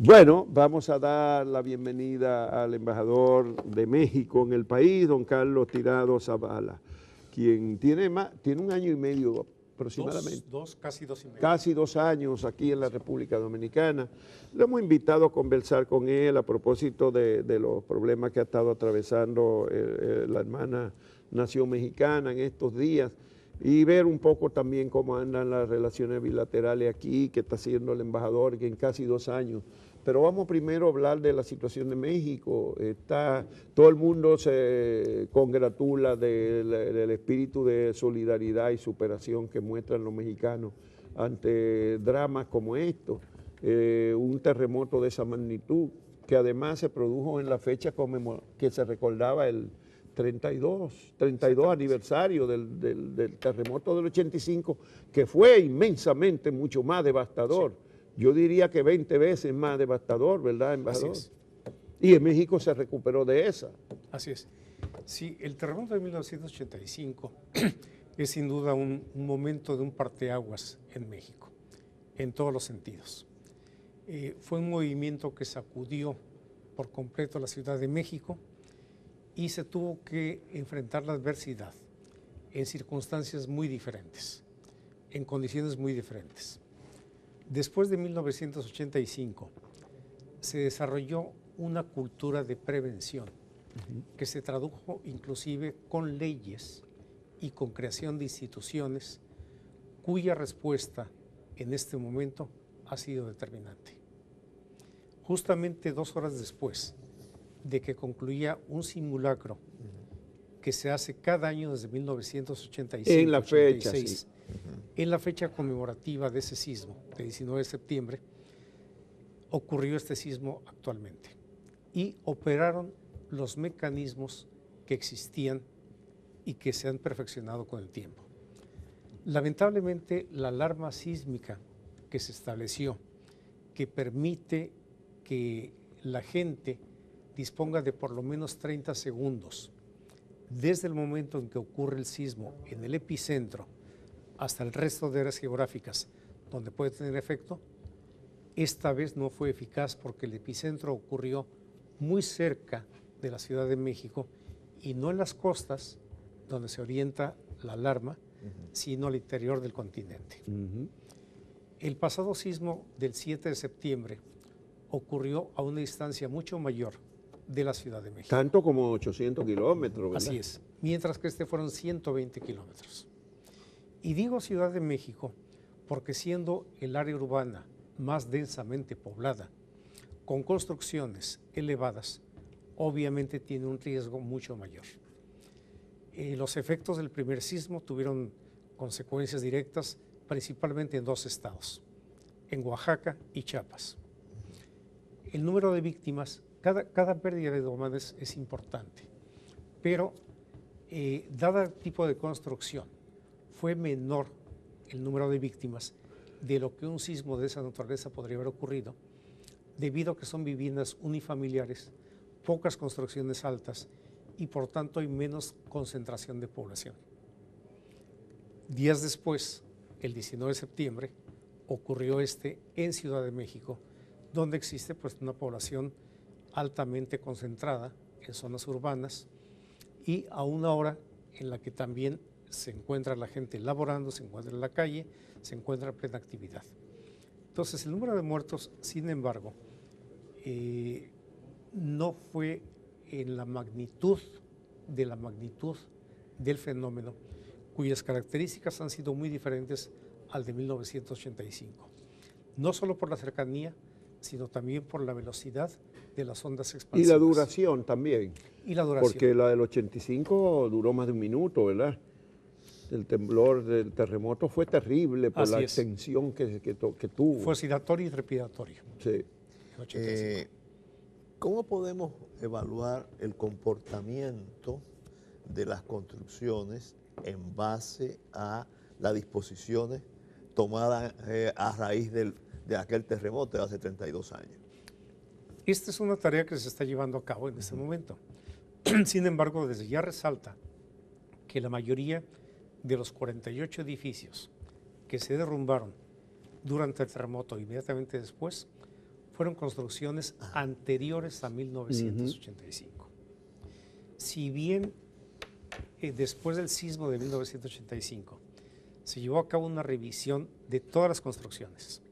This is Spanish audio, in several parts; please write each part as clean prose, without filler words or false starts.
Bueno, vamos a dar la bienvenida al embajador de México en el país, don Carlos Tirado Zavala, quien tiene un año y medio aproximadamente. Casi 2 y medio. Casi 2 años aquí en la República Dominicana. Le hemos invitado a conversar con él a propósito de los problemas que ha estado atravesando la hermana nación mexicana en estos días y ver un poco también cómo andan las relaciones bilaterales aquí, que está haciendo el embajador que en casi 2 años. Pero vamos primero a hablar de la situación de México. Todo el mundo se congratula del espíritu de solidaridad y superación que muestran los mexicanos ante dramas como estos. Un terremoto de esa magnitud, que además se produjo en la fecha que se recordaba el 32 aniversario del terremoto del 85, que fue inmensamente mucho más devastador. Sí. Yo diría que 20 veces más devastador, ¿verdad, embajador? Así es. Y en México se recuperó de esa. Así es. Sí, el terremoto de 1985 es sin duda un momento de un parteaguas en México, en todos los sentidos. Fue un movimiento que sacudió por completo la Ciudad de México y se tuvo que enfrentar la adversidad en circunstancias muy diferentes, en condiciones muy diferentes. Después de 1985 se desarrolló una cultura de prevención que se tradujo inclusive con leyes y con creación de instituciones cuya respuesta en este momento ha sido determinante. Justamente 2 horas después de que concluía un simulacro que se hace cada año desde 1985 en la fecha, 86, sí. En la fecha conmemorativa de ese sismo, de 19 de septiembre, ocurrió este sismo actualmente y operaron los mecanismos que existían y que se han perfeccionado con el tiempo. Lamentablemente, la alarma sísmica que se estableció, que permite que la gente disponga de por lo menos 30 segundos desde el momento en que ocurre el sismo en el epicentro hasta el resto de áreas geográficas donde puede tener efecto, esta vez no fue eficaz porque el epicentro ocurrió muy cerca de la Ciudad de México y no en las costas donde se orienta la alarma, sino al interior del continente. El pasado sismo del 7 de septiembre ocurrió a una distancia mucho mayor de la Ciudad de México. Tanto como 800 kilómetros, ¿verdad? Así es, mientras que este fueron 120 kilómetros. Y digo Ciudad de México porque siendo el área urbana más densamente poblada, con construcciones elevadas, obviamente tiene un riesgo mucho mayor. Los efectos del primer sismo tuvieron consecuencias directas principalmente en 2 estados, en Oaxaca y Chiapas. El número de víctimas, cada pérdida de humanos es importante, pero dado el tipo de construcción, fue menor el número de víctimas de lo que un sismo de esa naturaleza podría haber ocurrido, debido a que son viviendas unifamiliares, pocas construcciones altas y por tanto hay menos concentración de población. Días después, el 19 de septiembre, ocurrió en Ciudad de México, donde existe pues una población altamente concentrada en zonas urbanas y a una hora en la que también se encuentra la gente laborando, se encuentra en la calle, se encuentra en plena actividad. Entonces, el número de muertos, sin embargo, no fue en la magnitud del fenómeno, cuyas características han sido muy diferentes al de 1985. No solo por la cercanía, sino también por la velocidad de las ondas expansivas. Y la duración también. Y la duración. Porque la del 85 duró más de 1 minuto, ¿verdad? El temblor del terremoto fue terrible por la extensión que tuvo. Fue oscilatorio y trepidatorio. Sí. ¿Cómo podemos evaluar el comportamiento de las construcciones en base a las disposiciones tomadas a raíz de aquel terremoto de hace 32 años? Esta es una tarea que se está llevando a cabo en este momento. Sin embargo, desde ya resalta que la mayoría de los 48 edificios que se derrumbaron durante el terremoto inmediatamente después fueron construcciones anteriores a 1985. Si bien después del sismo de 1985 se llevó a cabo una revisión de todas las construcciones,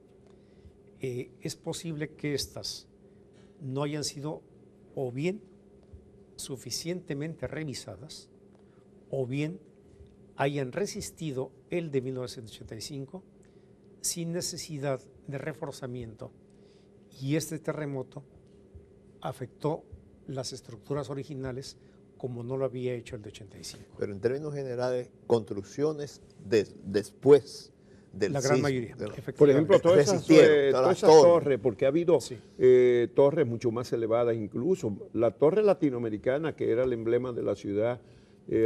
es posible que estas no hayan sido o bien suficientemente revisadas o bien hayan resistido el de 1985 sin necesidad de reforzamiento, y este terremoto afectó las estructuras originales como no lo había hecho el de 85. Pero en términos generales, construcciones después del La gran sismo, mayoría, efectivamente. Por ejemplo, todas esas Resistieron, torres, porque ha habido Sí. torres mucho más elevadas incluso. La torre latinoamericana, que era el emblema de la ciudad,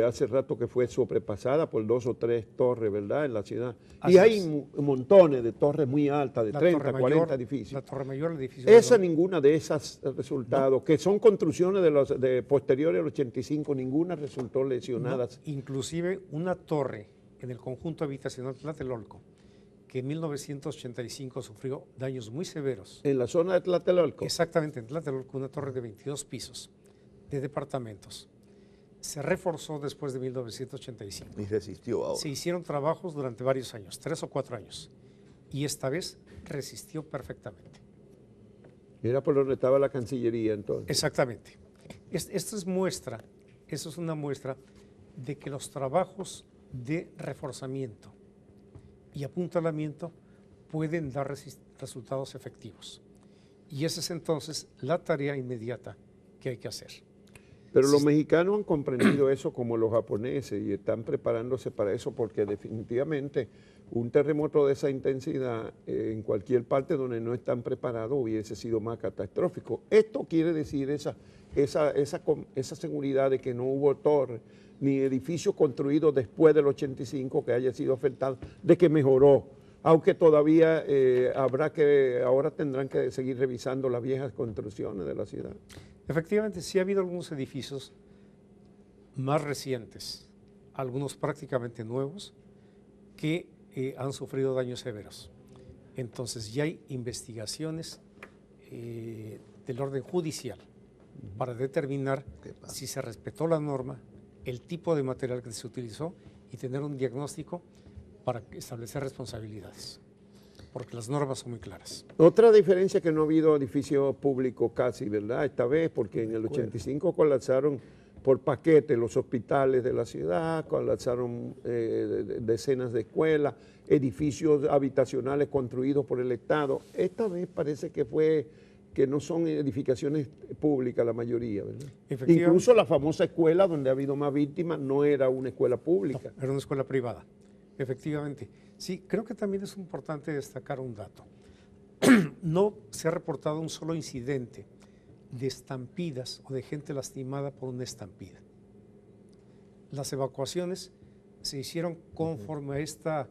hace rato que fue sobrepasada por 2 o 3 torres, ¿verdad?, en la ciudad. Así y hay es. Montones de torres muy altas, de La 30, Torre 40 Mayor, edificios. La Torre Mayor, el edificio Esa, de ninguna de esas resultados, que son construcciones de posteriores al 85, ninguna resultó lesionada. No, inclusive una torre en el conjunto habitacional Tlatelolco, que en 1985 sufrió daños muy severos. En la zona de Tlatelolco. Exactamente, en Tlatelolco, una torre de 22 pisos de departamentos. Se reforzó después de 1985. Y resistió ahora. Se hicieron trabajos durante varios años, 3 o 4 años, y esta vez resistió perfectamente. Era por donde estaba la Cancillería entonces. Exactamente. Esto es una muestra de que los trabajos de reforzamiento y apuntalamiento pueden dar resultados efectivos. Y esa es entonces la tarea inmediata que hay que hacer. Pero los mexicanos han comprendido eso como los japoneses y están preparándose para eso, porque definitivamente un terremoto de esa intensidad en cualquier parte donde no están preparados hubiese sido más catastrófico. Esto quiere decir esa seguridad de que no hubo torre ni edificio construido después del 85 que haya sido afectado, de que mejoró, aunque todavía ahora tendrán que seguir revisando las viejas construcciones de la ciudad. Efectivamente, sí ha habido algunos edificios más recientes, algunos prácticamente nuevos, que han sufrido daños severos. Entonces ya hay investigaciones del orden judicial para determinar si se respetó la norma, el tipo de material que se utilizó y tener un diagnóstico para establecer responsabilidades, porque las normas son muy claras. Otra diferencia que no ha habido edificio público casi, ¿verdad? Esta vez, porque en el 85 colapsaron por paquete los hospitales de la ciudad, colapsaron decenas de escuelas, edificios habitacionales construidos por el Estado. Esta vez parece que no son edificaciones públicas la mayoría, ¿verdad? Incluso la famosa escuela donde ha habido más víctimas no era una escuela pública. No, era una escuela privada, efectivamente. Sí, creo que también es importante destacar un dato. No se ha reportado un solo incidente de estampidas o de gente lastimada por una estampida. Las evacuaciones se hicieron conforme a esta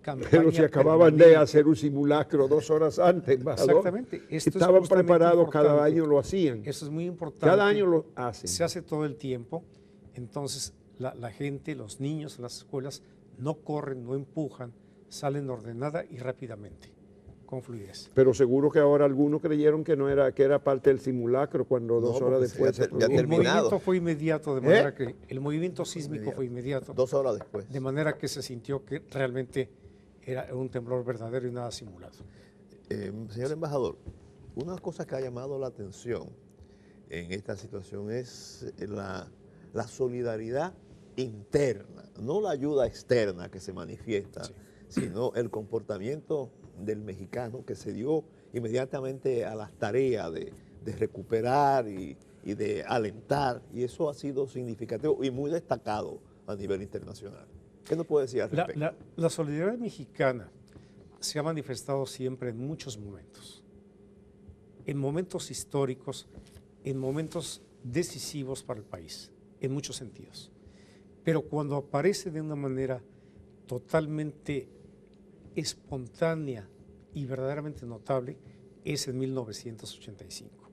campaña. Pero se acababan de hacer un simulacro 2 horas antes, embajador. Exactamente. Estaban preparados, cada año lo hacían. Eso es muy importante. Cada año lo hacen. Se hace todo el tiempo. Entonces, la gente, los niños en las escuelas no corren, no empujan, salen ordenada y rápidamente, con fluidez. Pero seguro que ahora algunos creyeron que no era, que era parte del simulacro cuando 2 horas después se produjo. El movimiento fue inmediato, de manera que el movimiento sísmico fue inmediato. 2 horas después. De manera que se sintió que realmente era un temblor verdadero y nada simulado. Señor embajador, una cosa que ha llamado la atención en esta situación es la solidaridad interna, no la ayuda externa que se manifiesta, sí, sino el comportamiento del mexicano que se dio inmediatamente a las tareas de recuperar y de alentar, y eso ha sido significativo y muy destacado a nivel internacional. ¿Qué nos puede decir al respecto? La solidaridad mexicana se ha manifestado siempre en muchos momentos, en momentos históricos, en momentos decisivos para el país, en muchos sentidos. Pero cuando aparece de una manera totalmente espontánea y verdaderamente notable, es en 1985.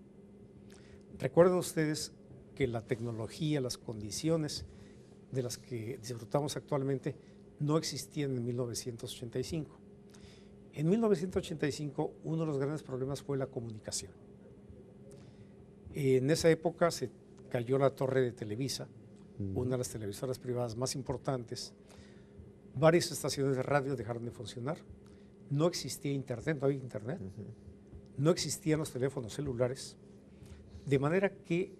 Recuerden ustedes que la tecnología, las condiciones de las que disfrutamos actualmente no existían en 1985. En 1985, uno de los grandes problemas fue la comunicación. En esa época se cayó la torre de Televisa, una de las televisoras privadas más importantes. Varias estaciones de radio dejaron de funcionar. No existía internet, no había internet. No existían los teléfonos celulares. De manera que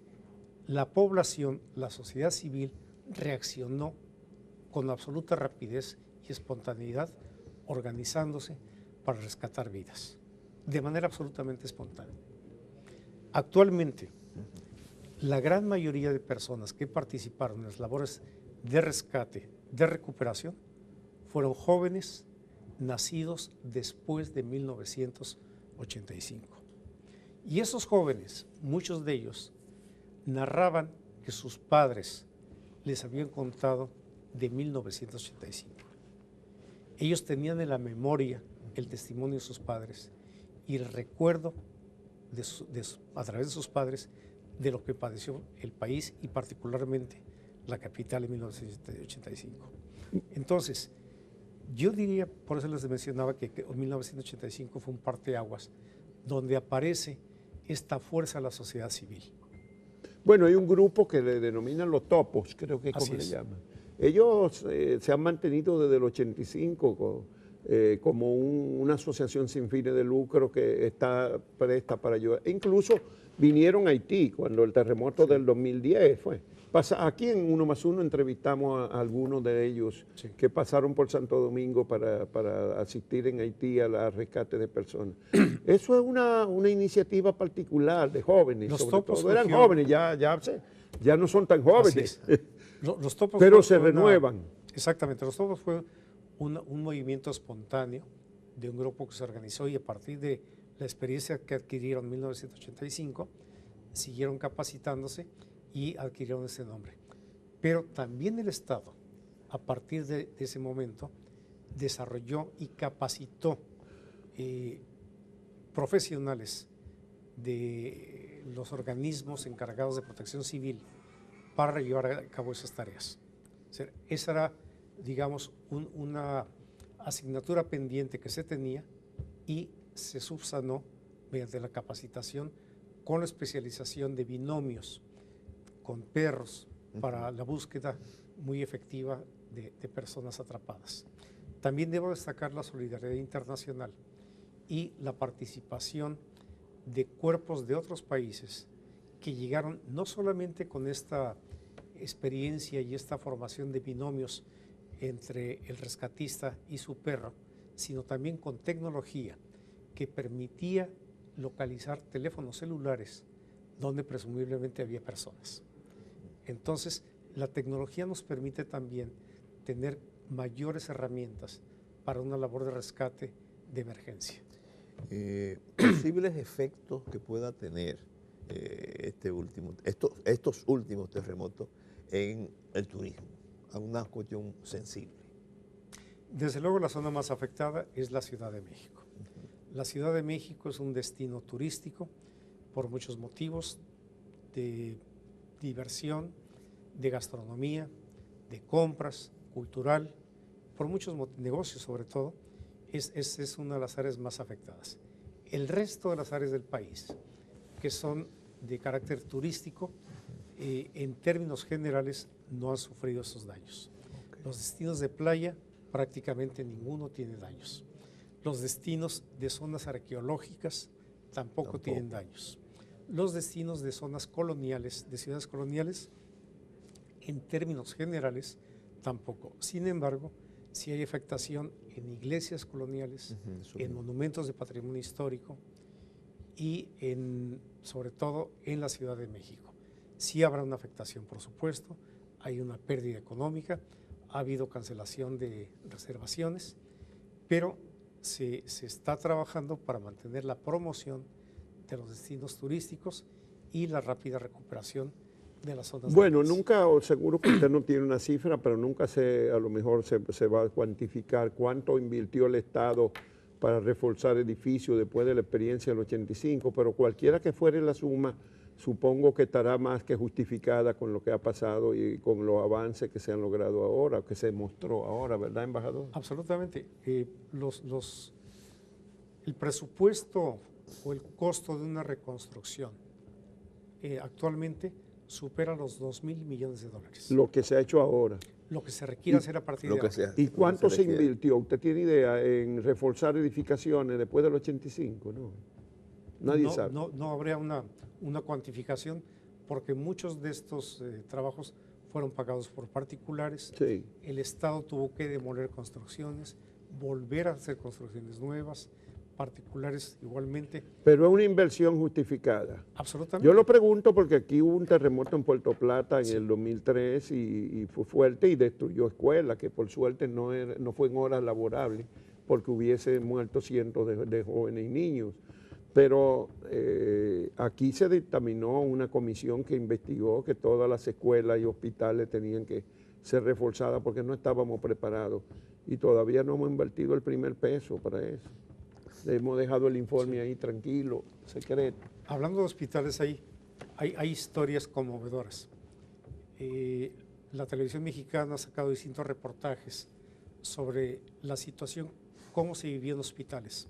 la población, la sociedad civil, reaccionó con absoluta rapidez y espontaneidad, organizándose para rescatar vidas, de manera absolutamente espontánea. Actualmente, la gran mayoría de personas que participaron en las labores de rescate, de recuperación, fueron jóvenes nacidos después de 1985. Y esos jóvenes, muchos de ellos, narraban que sus padres les habían contado de 1985. Ellos tenían en la memoria el testimonio de sus padres y el recuerdo a través de sus padres de lo que padeció el país y particularmente la capital en 1985. Entonces, yo diría, por eso les mencionaba que 1985 fue un parteaguas donde aparece esta fuerza de la sociedad civil. Bueno, hay un grupo que le denominan los topos, creo que es como le llaman. Ellos se han mantenido desde el 85 como una asociación sin fines de lucro que está presta para ayudar. E incluso vinieron a Haití cuando el terremoto del 2010 fue. Aquí en Uno más Uno entrevistamos a algunos de ellos que pasaron por Santo Domingo para asistir en Haití al rescate de personas. Eso es una iniciativa particular de jóvenes, los sobre topos todo eran jóvenes, ya no son tan jóvenes, los topos pero se renuevan. Exactamente, los topos fue un movimiento espontáneo de un grupo que se organizó y a partir de la experiencia que adquirieron en 1985, siguieron capacitándose y adquirieron ese nombre. Pero también el Estado, a partir de ese momento, desarrolló y capacitó profesionales de los organismos encargados de protección civil para llevar a cabo esas tareas. O sea, esa era, digamos, una asignatura pendiente que se tenía y se subsanó mediante la capacitación con la especialización de binomios con perros para la búsqueda muy efectiva de personas atrapadas. También debo destacar la solidaridad internacional y la participación de cuerpos de otros países que llegaron no solamente con esta experiencia y esta formación de binomios entre el rescatista y su perro, sino también con tecnología que permitía localizar teléfonos celulares donde presumiblemente había personas. Entonces, la tecnología nos permite también tener mayores herramientas para una labor de rescate de emergencia. Posibles efectos que pueda tener estos últimos terremotos en el turismo, una cuestión sensible. Desde luego la zona más afectada es la Ciudad de México. La Ciudad de México es un destino turístico por muchos motivos, de diversión, de gastronomía, de compras, cultural, por muchos negocios sobre todo, es una de las áreas más afectadas. El resto de las áreas del país, que son de carácter turístico, en términos generales no han sufrido esos daños. Okay. Los destinos de playa prácticamente ninguno tiene daños. Los destinos de zonas arqueológicas tampoco tienen daños. Los destinos de zonas coloniales, de ciudades coloniales, en términos generales, tampoco. Sin embargo, sí hay afectación en iglesias coloniales, en monumentos de patrimonio histórico y sobre todo en la Ciudad de México. Sí habrá una afectación, por supuesto, hay una pérdida económica, ha habido cancelación de reservaciones, pero se está trabajando para mantener la promoción de los destinos turísticos y la rápida recuperación de las zonas. Bueno, nunca, seguro que usted no tiene una cifra, pero nunca a lo mejor se va a cuantificar cuánto invirtió el Estado para reforzar edificios después de la experiencia del 85, pero cualquiera que fuere la suma, supongo que estará más que justificada con lo que ha pasado y con los avances que se han logrado ahora, que se mostró ahora, ¿verdad, embajador? Absolutamente. El presupuesto o el costo de una reconstrucción actualmente supera los 2.000 millones de dólares. Lo que se ha hecho ahora. Lo que se requiere hacer a partir Lo de que ahora. sea. ¿Y cuánto se requiere. invirtió? ¿Usted tiene idea en reforzar edificaciones después del 85? No. Nadie sabe. No habría una cuantificación porque muchos de estos trabajos fueron pagados por particulares. Sí. El Estado tuvo que demoler construcciones, volver a hacer construcciones nuevas, particulares igualmente. Pero es una inversión justificada. Absolutamente. Yo lo pregunto porque aquí hubo un terremoto en Puerto Plata en el 2003 y fue fuerte y destruyó escuelas, que por suerte no fue en horas laborables porque hubiese muerto cientos de jóvenes y niños. Pero aquí se dictaminó una comisión que investigó que todas las escuelas y hospitales tenían que ser reforzadas porque no estábamos preparados y todavía no hemos invertido el primer peso para eso. Hemos dejado el informe ahí tranquilo, secreto. Hablando de hospitales, hay historias conmovedoras. La televisión mexicana ha sacado distintos reportajes sobre la situación, cómo se vivía en hospitales.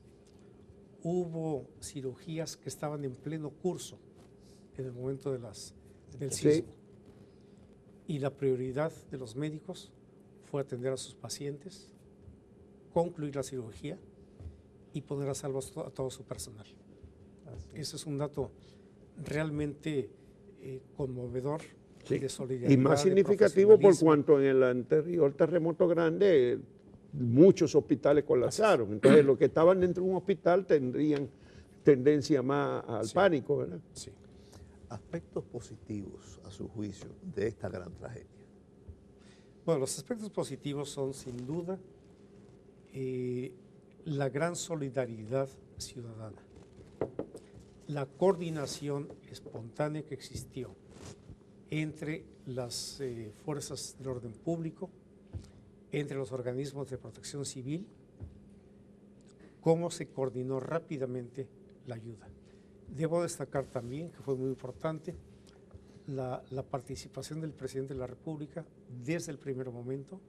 Hubo cirugías que estaban en pleno curso en el momento del sismo. Y la prioridad de los médicos fue atender a sus pacientes, concluir la cirugía y poner a salvo a todo su personal. Ese es un dato realmente conmovedor Sí. de solidaridad. Y más de significativo por profesionalismo. cuanto en el anterior terremoto grande muchos hospitales colapsaron. Entonces los que estaban dentro de un hospital tendrían tendencia más al pánico, ¿verdad? Sí. Aspectos positivos, a su juicio, de esta gran tragedia. Bueno, los aspectos positivos son sin duda la gran solidaridad ciudadana, la coordinación espontánea que existió entre las fuerzas del orden público, entre los organismos de protección civil, cómo se coordinó rápidamente la ayuda. Debo destacar también que fue muy importante la participación del presidente de la República desde el primer momento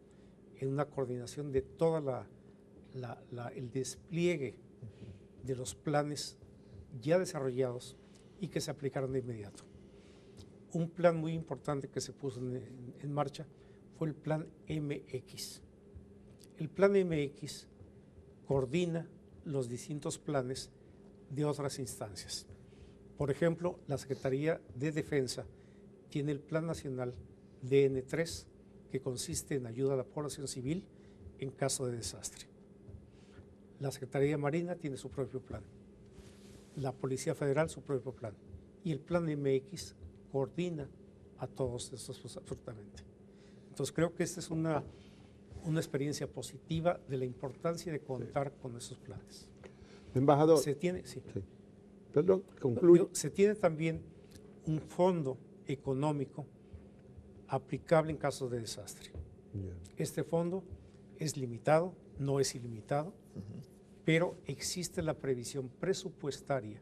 en una coordinación de toda el despliegue de los planes ya desarrollados y que se aplicaron de inmediato. Un plan muy importante que se puso en marcha fue el Plan MX. El Plan MX coordina los distintos planes de otras instancias. Por ejemplo, la Secretaría de Defensa tiene el Plan Nacional DN3, que consiste en ayuda a la población civil en caso de desastre. La Secretaría de Marina tiene su propio plan. La Policía Federal su propio plan. Y el Plan MX coordina a todos estos absolutamente. Entonces creo que esta es una experiencia positiva de la importancia de contar con esos planes. Embajador. Se tiene, sí. Sí. Perdón, concluye. Se tiene también un fondo económico aplicable en casos de desastre. Este fondo es limitado, no es ilimitado, pero existe la previsión presupuestaria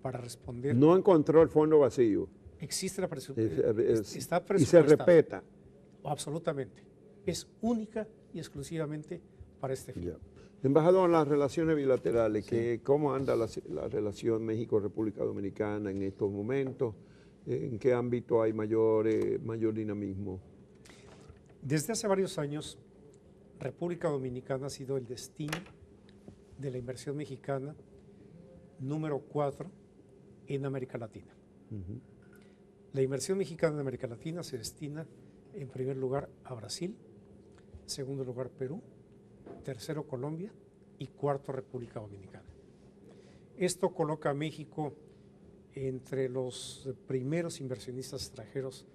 para responder. No encontró el fondo vacío. Existe la Y está se presupuestada. respeta. Absolutamente. Es única y exclusivamente para este fin. Ya. Embajador, las relaciones bilaterales, ¿cómo anda la relación México-República Dominicana en estos momentos? ¿En qué ámbito hay mayor dinamismo? Desde hace varios años, República Dominicana ha sido el destino de la inversión mexicana número 4 en América Latina. La inversión mexicana en América Latina se destina en primer lugar a Brasil, segundo lugar Perú, tercero Colombia y cuarto República Dominicana. Esto coloca a México entre los primeros inversionistas extranjeros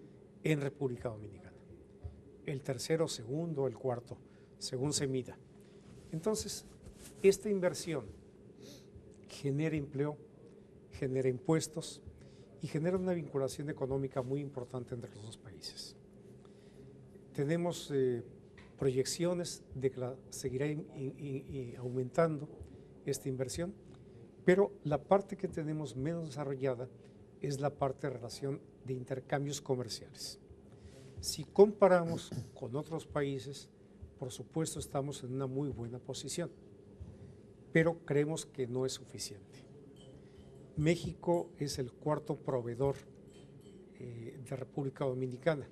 en República Dominicana. El tercero, segundo, el cuarto, según se mida. Entonces, esta inversión genera empleo, genera impuestos y genera una vinculación económica muy importante entre los dos países. Tenemos proyecciones de que seguirá aumentando esta inversión, pero la parte que tenemos menos desarrollada es la parte de relación de intercambios comerciales. Si comparamos con otros países, por supuesto estamos en una muy buena posición, pero creemos que no es suficiente. México es el cuarto proveedor de República Dominicana,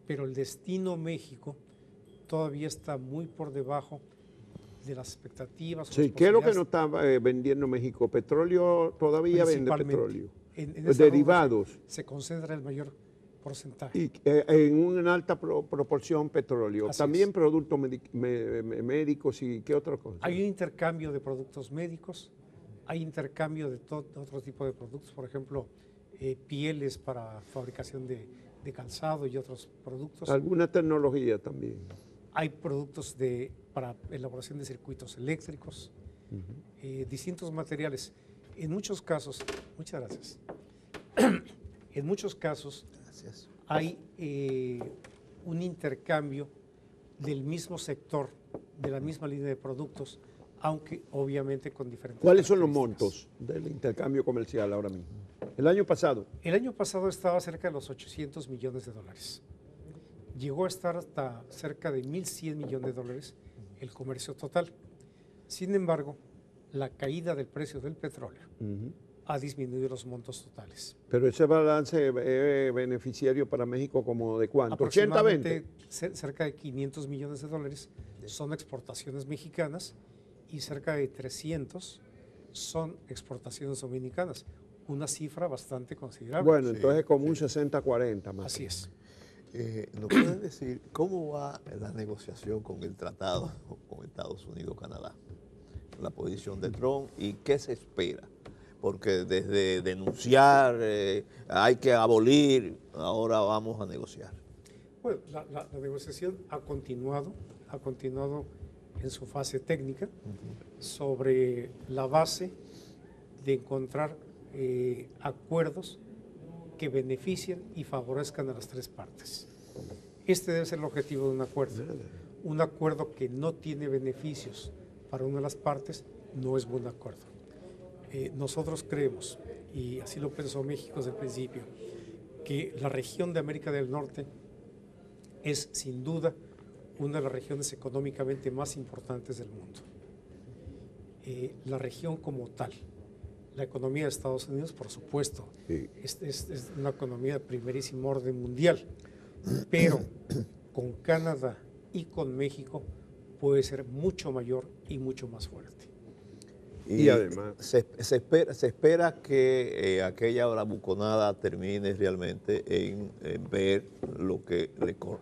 pero el destino México todavía está muy por debajo de las expectativas. Sí, ¿qué es lo que no está vendiendo México? ¿Petróleo? ¿Todavía vende petróleo? En derivados. Se concentra el mayor porcentaje. Y en una alta proporción petróleo. Así También es. productos médicos y qué otra cosa. Hay un intercambio de productos médicos, hay intercambio de otro tipo de productos, por ejemplo, pieles para fabricación de calzado y otros productos. Alguna tecnología también. Hay productos para elaboración de circuitos eléctricos, distintos materiales. En muchos casos, muchas gracias. En muchos casos Gracias. hay un intercambio del mismo sector, de la misma línea de productos, aunque obviamente con diferentes ¿Cuáles son los características. montos del intercambio comercial ahora mismo? El año pasado. El año pasado estaba cerca de los 800 millones de dólares. Llegó a estar hasta cerca de 1.100 millones de dólares el comercio total. Sin embargo, la caída del precio del petróleo ha disminuido los montos totales. Pero ese balance es beneficiario para México como de cuánto, 80-20. Cerca de 500 millones de dólares son exportaciones mexicanas y cerca de 300 son exportaciones dominicanas, una cifra bastante considerable. Bueno, entonces como un 60-40 más. Así es. ¿Nos pueden decir cómo va la negociación con el tratado con Estados Unidos-Canadá? La posición de Trump y qué se espera. Porque desde denunciar, hay que abolir, ahora vamos a negociar. Bueno, la negociación ha continuado en su fase técnica sobre la base de encontrar acuerdos que beneficien y favorezcan a las tres partes. Este debe ser el objetivo de un acuerdo que no tiene beneficios para una de las partes no es buen acuerdo. Nosotros creemos, y así lo pensó México desde el principio, que la región de América del Norte es sin duda una de las regiones económicamente más importantes del mundo. La región como tal, la economía de Estados Unidos, por supuesto, Sí. es una economía de primerísimo orden mundial, pero con Canadá y con México puede ser mucho mayor y mucho más fuerte. Y además se espera que aquella bravuconada termine realmente en ver lo que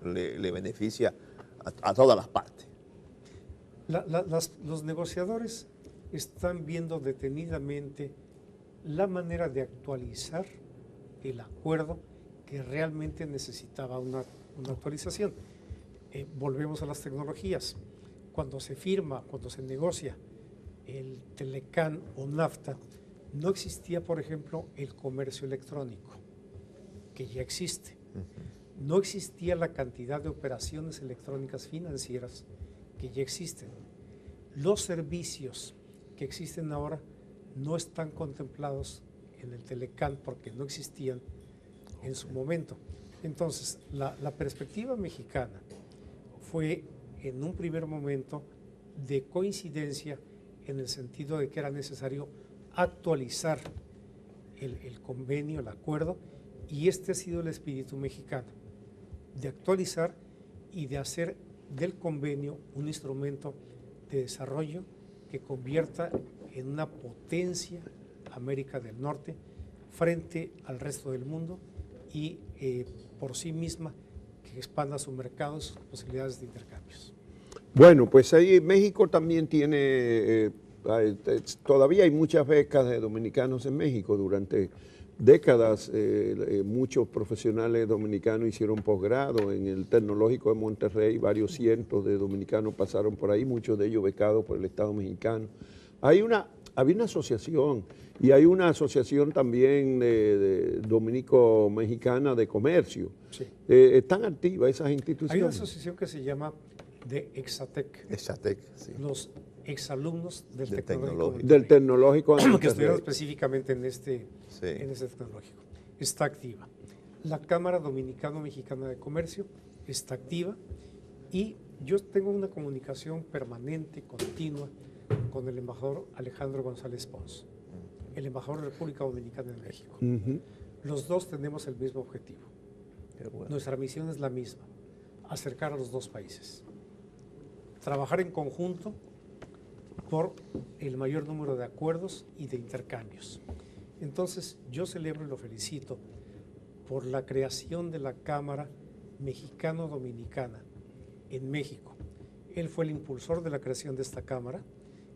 le beneficia a todas las partes. Los negociadores están viendo detenidamente la manera de actualizar el acuerdo que realmente necesitaba una actualización. Volvemos a las tecnologías. Cuando se firma, cuando se negocia el Telecán o NAFTA, no existía, por ejemplo, el comercio electrónico, que ya existe. No existía la cantidad de operaciones electrónicas financieras que ya existen. Los servicios que existen ahora no están contemplados en el Telecán porque no existían en su momento. Entonces, la perspectiva mexicana fue en un primer momento de coincidencia en el sentido de que era necesario actualizar el convenio, el acuerdo, y este ha sido el espíritu mexicano, de actualizar y de hacer del convenio un instrumento de desarrollo que convierta en una potencia América del Norte frente al resto del mundo y por sí misma que expanda su mercado y sus posibilidades de intercambios. Bueno, pues ahí México también tiene, todavía hay muchas becas de dominicanos en México. Durante décadas muchos profesionales dominicanos hicieron posgrado en el Tecnológico de Monterrey, varios cientos de dominicanos pasaron por ahí, muchos de ellos becados por el Estado mexicano. Había una asociación y hay una asociación también de dominico-mexicana de comercio. Sí. ¿Están activas esas instituciones? Hay una asociación que se llama de Exatec, Exatec, sí. los exalumnos del Del Tecnológico Tecnológico. Del Tecnológico de que Monterrey. estudiaron específicamente en este tecnológico. Está activa. La Cámara Dominicano-Mexicana de Comercio está activa y yo tengo una comunicación permanente, continua, con el embajador Alejandro González Pons, el embajador de República Dominicana en México. Los dos tenemos el mismo objetivo. Qué bueno. Nuestra misión es la misma, acercar a los dos países. Trabajar en conjunto por el mayor número de acuerdos y de intercambios. Entonces, yo celebro y lo felicito por la creación de la Cámara Mexicano-Dominicana en México. Él fue el impulsor de la creación de esta Cámara,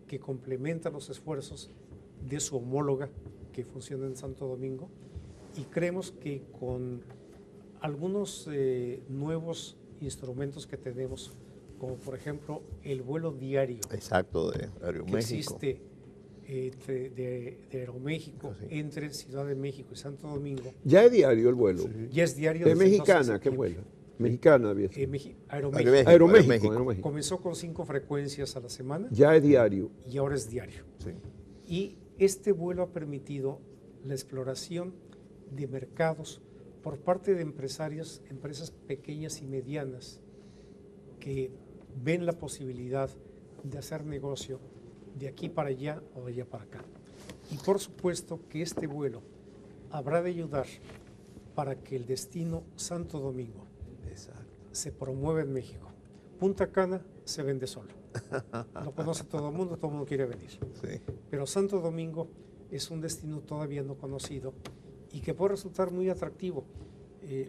que complementa los esfuerzos de su homóloga que funciona en Santo Domingo, y creemos que con algunos nuevos instrumentos que tenemos, como por ejemplo el vuelo diario Exacto, de que Aeroméxico. existe de Aeroméxico Sí. entre Ciudad de México y Santo Domingo, Ya es diario el vuelo. ya es diario. Es desde el 12 de mexicana, ¿qué septiembre. vuela? Mexicana había sido. Aeroméxico. Aeroméxico. Comenzó con 5 frecuencias a la semana Ya es diario. y ahora es diario. Sí. Y este vuelo ha permitido la exploración de mercados por parte de empresarios, empresas pequeñas y medianas que ven la posibilidad de hacer negocio de aquí para allá o de allá para acá. Y por supuesto que este vuelo habrá de ayudar para que el destino Santo Domingo Exacto. se promueva en México. Punta Cana se vende solo. Lo conoce todo el mundo quiere venir. Sí. Pero Santo Domingo es un destino todavía no conocido y que puede resultar muy atractivo.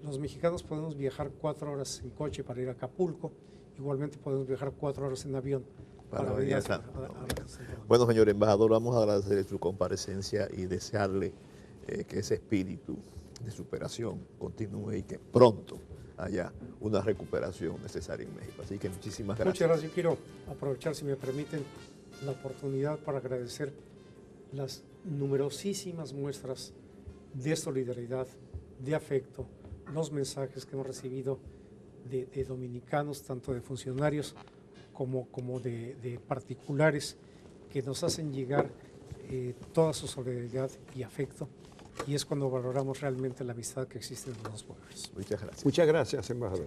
Los mexicanos podemos viajar 4 horas en coche para ir a Acapulco, igualmente podemos viajar 4 horas en avión para venir a Santo Domingo. Bueno, señor embajador, vamos a agradecerle su comparecencia y desearle que ese espíritu de superación continúe y que pronto haya una recuperación necesaria en México. Así que muchísimas gracias. Muchas gracias. Yo quiero aprovechar, si me permiten, la oportunidad para agradecer las numerosísimas muestras de solidaridad, de afecto, los mensajes que hemos recibido de dominicanos, tanto de funcionarios como de particulares, que nos hacen llegar toda su solidaridad y afecto, y es cuando valoramos realmente la amistad que existe entre los dos pueblos. Muchas gracias. Muchas gracias, embajador.